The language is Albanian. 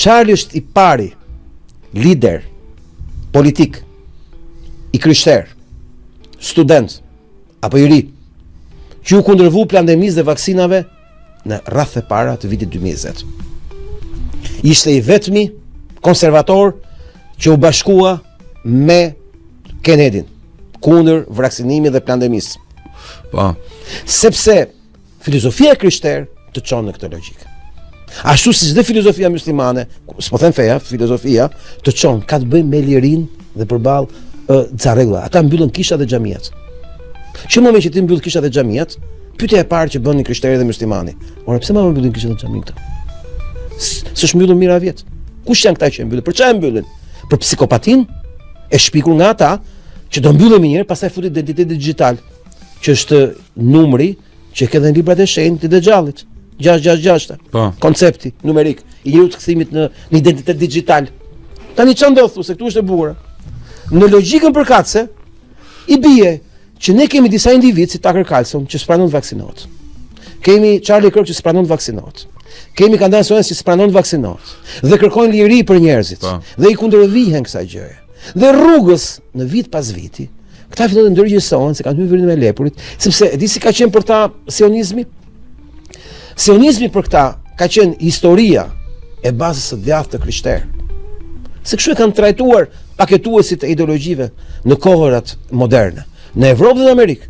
Charlie është i pari lider politik i krishter, student apo i ri që u kundërvu pandemisë dhe vaksinave në rreth e para të vitit 2020. Ishte i vetmi konservator që u bashkua me Kennedyn kundër vaksinimit dhe pandemisë. Po. Sepse filozofia krishtere të çon në këtë logjikë. Ashtu si çdo filozofia muslimane, s'po them feja, filozofia të çon ka të bëjë me lirinë dhe përballë ca rregulla. Ata mbyllën kishat dhe xhamiat. Që moment që ti mbyll kishat dhe xhamiat, pyetja e parë që bënin krishterët dhe muslimani, ora pse më mbyllin kishat dhe xhamin këta? S'është mbyllur mira vjet. Kush janë këta që mbyllin? Për çfarë mbyllin? Për psikopatin e shpikur nga ata që do mbyllen më njëherë, pastaj futet identitet digital, që është numri që ke dhe në librat e shenjtë të Dexhallit. 666. Po. Koncepti numerik i njëu të kthimit në identitet digital. Tani çfarë ndodh se këtu është e bukur. Në logjikën përkatëse i bie që ne kemi disa individ si Tucker Carlson që s'pranon të vaksinohet. Kemi Charlie Kirk që s'pranon të vaksinohet. Kemi Candace Owens që s'pranon të vaksinohet. Dhe kërkojnë liri për njerëzit. Po. Dhe i kundërvihen kësaj gjëje. Dhe rrugës në vit pas viti, këta fillojnë të ndërgjegjësohen se kanë hyrë vërinë me lepurit, sepse e di si ka qenë për ta sionizmi? Sionizmi për këta ka qenë historia e bazës së djathtë të krishterë. Se kështu e kanë trajtuar paketuesit e ideologjive në kohërat moderne, në Evropë dhe në Amerikë.